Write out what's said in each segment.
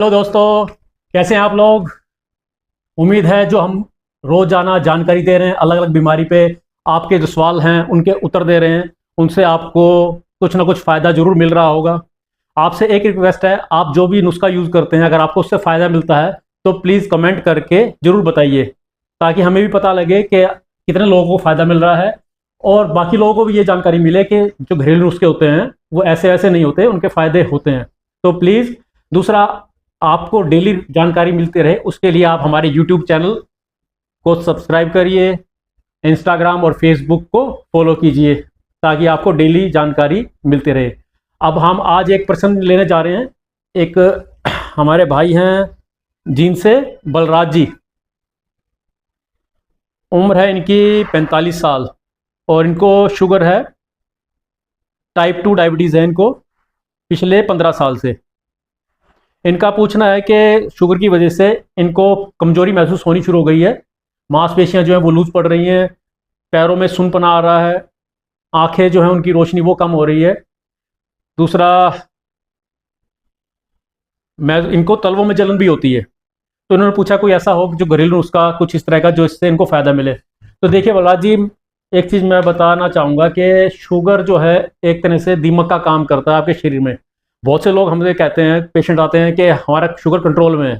Hello दोस्तों, कैसे हैं आप लोग। उम्मीद है जो हम रोजाना जानकारी दे रहे हैं अलग अलग बीमारी पे, आपके जो सवाल हैं उनके उत्तर दे रहे हैं, उनसे आपको कुछ ना कुछ फ़ायदा ज़रूर मिल रहा होगा। आपसे एक रिक्वेस्ट है, आप जो भी नुस्खा यूज़ करते हैं अगर आपको उससे फ़ायदा मिलता है तो प्लीज़ कमेंट करके ज़रूर बताइए, ताकि हमें भी पता लगे कि कितने लोगों को फ़ायदा मिल रहा है और बाकी लोगों को भी ये जानकारी मिले कि जो घरेलू नुस्खे होते हैं वो ऐसे ऐसे नहीं होते, उनके फ़ायदे होते हैं। तो प्लीज़, दूसरा, आपको डेली जानकारी मिलती रहे उसके लिए आप हमारे यूट्यूब चैनल को सब्सक्राइब करिए, इंस्टाग्राम और फेसबुक को फॉलो कीजिए ताकि आपको डेली जानकारी मिलती रहे। अब हम आज एक प्रश्न लेने जा रहे हैं। एक हमारे भाई हैं जिनसे बलराज जी, उम्र है इनकी 45 साल और इनको शुगर है, टाइप 2 डायबिटीज़ है इनको पिछले 15 साल से। इनका पूछना है कि शुगर की वजह से इनको कमजोरी महसूस होनी शुरू हो गई है, मांसपेशियां जो है वो लूज पड़ रही हैं, पैरों में सुनपना आ रहा है, आंखें जो है उनकी रोशनी वो कम हो रही है। दूसरा, मैं इनको तलवों में जलन भी होती है। तो इन्होंने पूछा कोई ऐसा हो जो घरेलू नुस्खा कुछ इस तरह का जो इससे इनको फ़ायदा मिले। तो देखिए बलराज जी, एक चीज़ मैं बताना चाहूँगा कि शुगर जो है एक तरह से दीमक का काम करता है आपके शरीर में। बहुत से लोग हमसे कहते हैं, पेशेंट आते हैं कि हमारा शुगर कंट्रोल में है।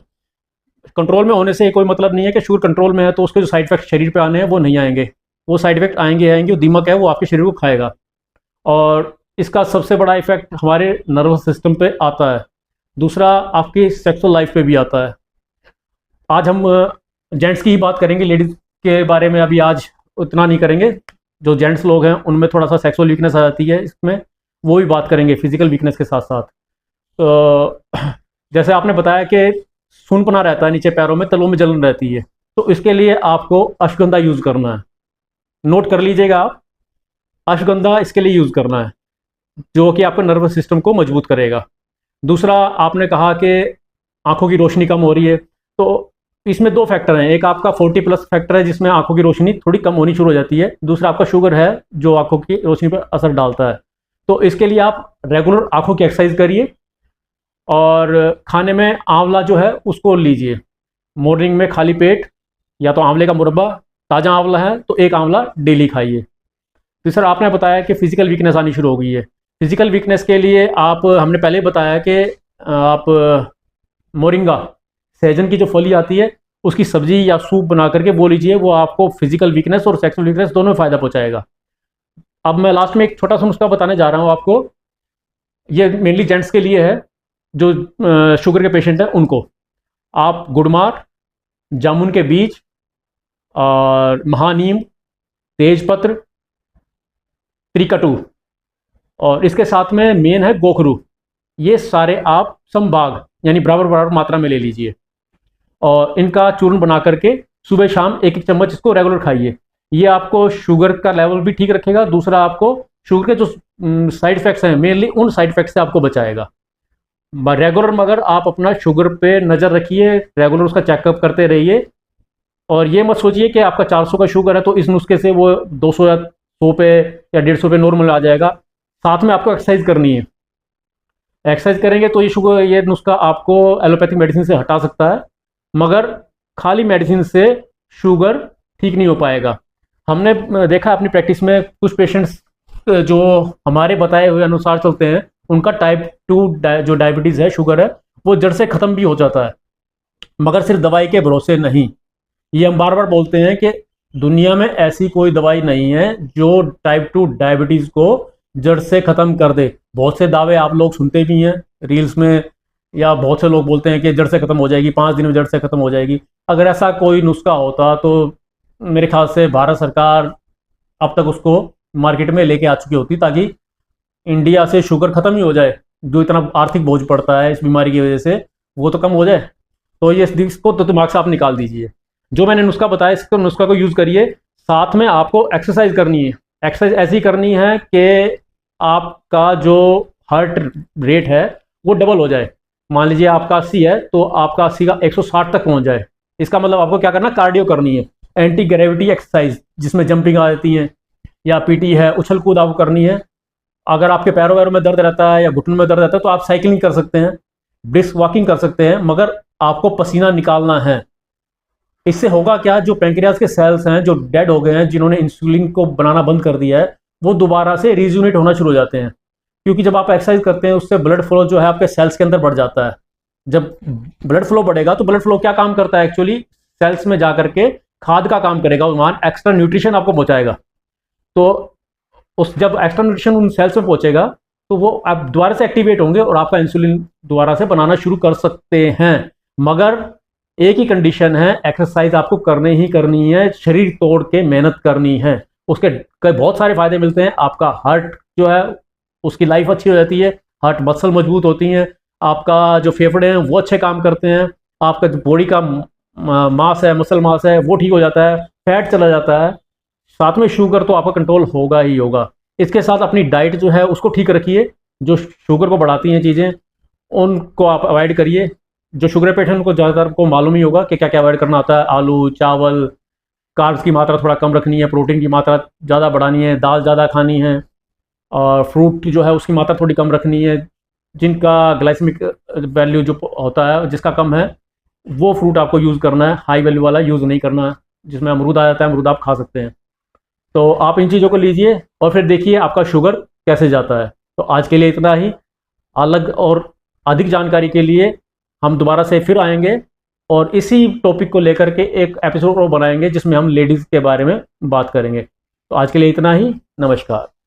कंट्रोल में होने से कोई मतलब नहीं है कि शुगर कंट्रोल में है तो उसके जो साइड इफेक्ट शरीर पे आने हैं वो नहीं आएंगे। वो साइड इफेक्ट आएंगे आएंगे, वो दीमक है वो आपके शरीर को खाएगा और इसका सबसे बड़ा इफेक्ट हमारे नर्वस सिस्टम पे आता है। दूसरा, आपकी सेक्सुअल लाइफ पे भी आता है। आज हम जेंट्स की ही बात करेंगे, लेडीज़ के बारे में अभी आज उतना नहीं करेंगे। जो जेंट्स लोग हैं उनमें थोड़ा सा सेक्सुअल वीकनेस आ जाती है, इसमें वो भी बात करेंगे फिजिकल वीकनेस के साथ साथ। तो जैसे आपने बताया कि सूनपना रहता है नीचे पैरों में, तलों में जलन रहती है, तो इसके लिए आपको अश्वगंधा यूज़ करना है। नोट कर लीजिएगा आप, अश्वगंधा इसके लिए यूज़ करना है जो कि आपके नर्वस सिस्टम को मजबूत करेगा। दूसरा, आपने कहा कि आंखों की रोशनी कम हो रही है, तो इसमें दो फैक्टर हैं। एक आपका 40+ फैक्टर है जिसमें आंखों की रोशनी थोड़ी कम होनी शुरू हो जाती है। दूसरा आपका शुगर है जो आंखों की रोशनी पर असर डालता है। तो इसके लिए आप रेगुलर आंखों की एक्सरसाइज करिए और खाने में आंवला जो है उसको लीजिए। मॉर्निंग में खाली पेट या तो आंवले का मुरब्बा, ताज़ा आंवला है तो एक आंवला डेली खाइए। तीसरा, आपने बताया कि फिजिकल वीकनेस आनी शुरू हो गई है। फिजिकल वीकनेस के लिए आप, हमने पहले बताया कि आप मोरिंगा, सहजन की जो फली आती है उसकी सब्जी या सूप बना करके वो लीजिए। वो आपको फिजिकल वीकनेस और सेक्सुअल वीकनेस दोनों में फ़ायदा पहुंचाएगा। अब मैं लास्ट में एक छोटा सा नुस्खा बताने जा रहा हूँ आपको। ये मेनली जेंट्स के लिए है जो शुगर के पेशेंट हैं उनको। आप गुड़मार, जामुन के बीज और महानीम, तेजपत्र, त्रिकटु और इसके साथ में मेन है गोखरू, ये सारे आप समभाग यानी बराबर बराबर मात्रा में ले लीजिए और इनका चूर्ण बना करके सुबह शाम एक एक चम्मच इसको रेगुलर खाइए। ये आपको शुगर का लेवल भी ठीक रखेगा। दूसरा, आपको शुगर के जो साइड इफेक्ट्स हैं मेनली उन साइड इफेक्ट्स से आपको बचाएगा। रेगुलर मगर आप अपना शुगर पे नज़र रखिए, रेगुलर उसका चेकअप करते रहिए और ये मत सोचिए कि आपका 400 का शुगर है तो इस नुस्खे से वो 200 या 100 पे या 150 पे नॉर्मल आ जाएगा। साथ में आपको एक्सरसाइज करनी है। एक्सरसाइज करेंगे तो ये नुस्खा आपको एलोपैथिक मेडिसिन से हटा सकता है, मगर खाली मेडिसिन से शुगर ठीक नहीं हो पाएगा। हमने देखा अपनी प्रैक्टिस में कुछ पेशेंट्स जो हमारे बताए हुए अनुसार चलते हैं उनका टाइप 2 जो डायबिटीज़ है, शुगर है, वो जड़ से ख़त्म भी हो जाता है, मगर सिर्फ दवाई के भरोसे नहीं। ये हम बार बार बोलते हैं कि दुनिया में ऐसी कोई दवाई नहीं है जो टाइप 2 डायबिटीज़ को जड़ से ख़त्म कर दे। बहुत से दावे आप लोग सुनते भी हैं रील्स में, या बहुत से लोग बोलते हैं कि जड़ से ख़त्म हो जाएगी, 5 दिन में जड़ से ख़त्म हो जाएगी। अगर ऐसा कोई नुस्खा होता तो मेरे ख्याल से भारत सरकार अब तक उसको मार्केट में लेके आ चुकी होती, ताकि इंडिया से शुगर ख़त्म ही हो जाए। जो इतना आर्थिक बोझ पड़ता है इस बीमारी की वजह से वो तो कम हो जाए। तो ये इसको तो दिमाग से आप निकाल दीजिए। जो मैंने नुस्खा बताया इसको नुस्खा को यूज़ करिए। साथ में आपको एक्सरसाइज करनी है। एक्सरसाइज ऐसी करनी है कि आपका जो हार्ट रेट है वो डबल हो जाए। मान लीजिए आपका 80 है तो आपका 80 का 160 तक पहुंच जाए। इसका मतलब आपको क्या करना, कार्डियो करनी है, एंटी ग्रेविटी एक्सरसाइज जिसमें जंपिंग आ जाती है, या पीटी है, उछल कूद आपको करनी है। अगर आपके पैरों वैरों में दर्द रहता है या घुटनों में दर्द रहता है तो आप साइकिलिंग कर सकते हैं। ब्रिस्क वॉकिंग कर सकते हैं, मगर आपको पसीना निकालना है। इससे होगा क्या, जो पैंक्रियाज के सेल्स हैं जो डेड हो गए हैं, जिन्होंने इंसुलिन को बनाना बंद कर दिया है, वो दोबारा से रीजुनेट होना शुरू हो जाते हैं। क्योंकि जब आप एक्सरसाइज करते हैं उससे ब्लड फ्लो जो है आपके सेल्स के अंदर बढ़ जाता है। जब ब्लड फ्लो बढ़ेगा तो ब्लड फ्लो क्या काम करता है, एक्चुअली सेल्स में जा करके खाद का काम करेगा, वहां एक्स्ट्रा न्यूट्रिशन आपको पहुंचाएगा। तो उस जब एक्स्ट्रा न्यूट्रिशन उन सेल्स में पहुंचेगा तो वो आप दोबारा से एक्टिवेट होंगे और आपका इंसुलिन दोबारा से बनाना शुरू कर सकते हैं। मगर एक ही कंडीशन है, एक्सरसाइज आपको करनी ही करनी है, शरीर तोड़ के मेहनत करनी है। उसके कई बहुत सारे फायदे मिलते हैं। आपका हार्ट जो है उसकी लाइफ अच्छी हो जाती है, हार्ट मसल मजबूत होती हैं, आपका जो फेफड़े हैं वो अच्छे काम करते हैं, आपका जो बॉडी का मास है, मसल मास है, वो ठीक हो जाता है, फैट चला जाता है, साथ में शुगर तो आपका कंट्रोल होगा ही होगा। इसके साथ अपनी डाइट जो है उसको ठीक रखिए, जो शुगर को बढ़ाती हैं चीज़ें उनको आप अवॉइड करिए। जो शुगर पेशेंट उनको ज़्यादातर को मालूम ही होगा कि क्या क्या अवॉइड करना होता है। आलू, चावल, कार्ब्स की मात्रा थोड़ा कम रखनी है, प्रोटीन की मात्रा ज़्यादा बढ़ानी है, दाल ज़्यादा खानी है, और फ्रूट की जो है उसकी मात्रा थोड़ी कम रखनी है। जिनका ग्लाइसेमिक वैल्यू जो होता है जिसका कम है, वो फ्रूट आपको यूज़ करना है, हाई वैल्यू वाला यूज़ नहीं करना है। जिसमें अमरूद आ जाता है, अमरूद आप खा सकते हैं। तो आप इन चीज़ों को लीजिए और फिर देखिए आपका शुगर कैसे जाता है। तो आज के लिए इतना ही। अलग और अधिक जानकारी के लिए हम दोबारा से फिर आएंगे और इसी टॉपिक को लेकर के एक एपिसोड और बनाएंगे जिसमें हम लेडीज़ के बारे में बात करेंगे। तो आज के लिए इतना ही। नमस्कार।